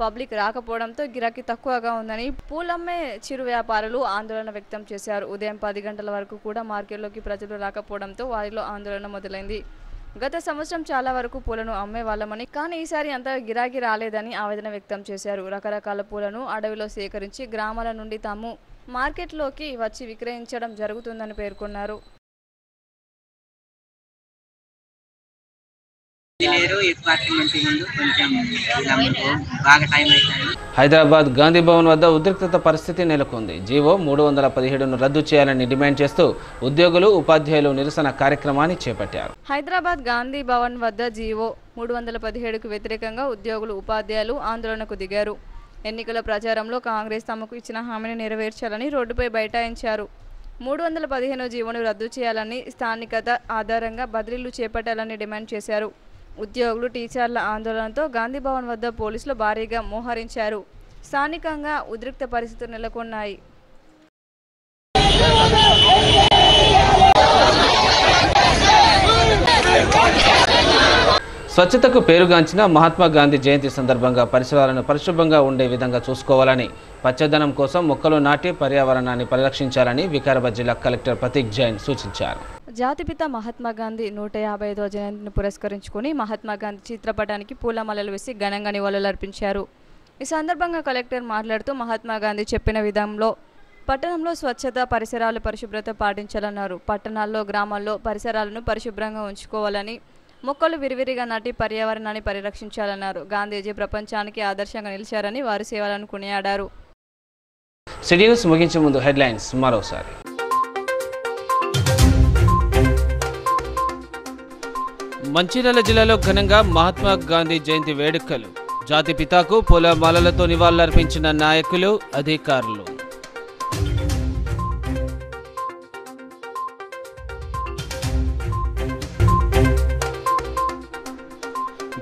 పబ్లిక్ రాకపోవడంతో గిరాకీ తక్కువగా ఉందని పూలమ్మే చిరు వ్యాపారులు ఆందోళన వ్యక్తం చేశారు. ఉదయం 10 గంటల వరకు కూడా మార్కెట్లోకి ప్రజలు రాకపోవడంతో వారిలో ఆందోళన మొదలైంది. గత సంవత్సరం చాలా వరకు పూలను అమ్మే వాళ్ళమని, కానీ ఈసారి అంత గిరాకీ రాలేదని ఆవేదన వ్యక్తం చేశారు. రకరకాల పూలను అడవిలో సేకరించి గ్రామాల నుండి తాము మార్కెట్లోకి వచ్చి విక్రయించడం జరుగుతుందని పేర్కొన్నారు. హైదరాబాద్ గాంధీ భవన్ వద్ద ఉద్రిక్తత పరిస్థితి నెలకొంది. జీవో 317ను రద్దు చేయాలని డిమాండ్ చేస్తూ ఉద్యోగులు, ఉపాధ్యాయులు నిరసన కార్యక్రమాన్ని చేపట్టారు. హైదరాబాద్ గాంధీ భవన్ వద్ద జీవో 317కు వ్యతిరేకంగా ఉద్యోగులు, ఉపాధ్యాయులు ఆందోళనకు దిగారు. ఎన్నికల ప్రచారంలో కాంగ్రెస్ తమకు ఇచ్చిన హామీని నెరవేర్చాలని రోడ్డుపై బైఠాయించారు. 315 జీవోను రద్దు చేయాలని, స్థానికత ఆధారంగా బదిలీలు చేపట్టాలని డిమాండ్ చేశారు. ఉద్యోగులు, టీచర్ల ఆందోళనతో గాంధీభవన్ వద్ద పోలీసులు భారీగా మోహరించారు. స్థానికంగా ఉద్రిక్త పరిస్థితులు నెలకొన్నాయి. స్వచ్ఛతకు పేరుగాంచిన మహాత్మా గాంధీ జయంతి సందర్భంగా పరిసరాలను పరిశుభ్రంగా ఉండే విధంగా చూసుకోవాలని, పచ్చదనం కోసం మొక్కలు నాటి పర్యావరణాన్ని పరిరక్షించాలని వికారాబాద్ జిల్లా కలెక్టర్ ప్రతీక్ జైన్ సూచించారు. జాతిపిత మహాత్మా గాంధీ 155వ జయంతిని పురస్కరించుకుని మహాత్మా గాంధీ చిత్రపటానికి పూలమాలలు వేసి ఘనంగా నివాళులర్పించారు. ఈ సందర్భంగా కలెక్టర్ మాట్లాడుతూ మహాత్మా గాంధీ చెప్పిన విధంలో పట్టణంలో స్వచ్ఛత, పరిసరాలు పరిశుభ్రత పాటించాలన్నారు. పట్టణాల్లో, గ్రామాల్లో పరిసరాలను పరిశుభ్రంగా ఉంచుకోవాలని, మొక్కలు విరివిరిగా నాటి పర్యావరణాన్ని పరిరక్షించాలన్నారు. గాంధీజీ ప్రపంచానికి ఆదర్శంగా నిలిచారని వారి సేవలను కొనియాడారు. సిటీ న్యూస్ ముగించే ముందు హెడ్లైన్స్ మరోసారి. మంచిర్యాల జిల్లాలో ఘనంగా మహాత్మా గాంధీ జయంతి వేడుకలు. జాతిపితాకు పూలమాలలతో నివాళులర్పించిన నాయకులు, అధికారులు.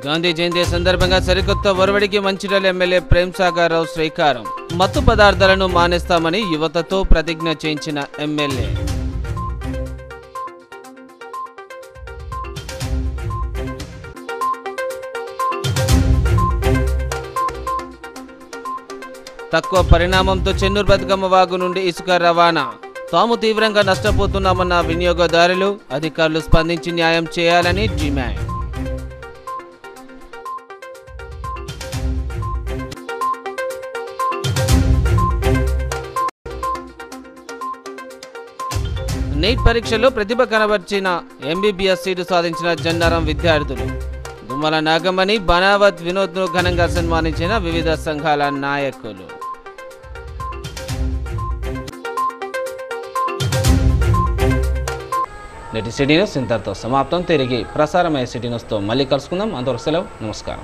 గాంధీ జయంతి సందర్భంగా సరికొత్త ఒరవడికి మంచిర్యాల ఎమ్మెల్యే ప్రేమ్సాగర్ రావు శ్రీకారం. మత్తు పదార్థాలను మానేస్తామని యువతతో ప్రతిజ్ఞ చేయించిన ఎమ్మెల్యే. తక్కువ పరిణామంతో చెన్నూరు బతుకమ్మ వాగు నుండి ఇసుక రవాణా. తాము తీవ్రంగా నష్టపోతున్నామన్న వినియోగదారులు, అధికారులు స్పందించి న్యాయం చేయాలని డిమాండ్. నీట్ పరీక్షలో ప్రతిభ కనబర్చిన ఎంబీబీఎస్ సీటు సాధించిన జన్నారం విద్యార్థులు. దుమ్మల నాగమణి, బనావత్ వినోద్ను ఘనంగా సన్మానించిన వివిధ సంఘాల నాయకులు. నేటి సిటీ న్యూస్ ఇంతటితో సమాప్తం. తిరిగి ప్రసారమయ్యే సిటీ న్యూస్తో మళ్ళీ కలుసుకుందాం. అంతవరకు సెలవు. నమస్కారం.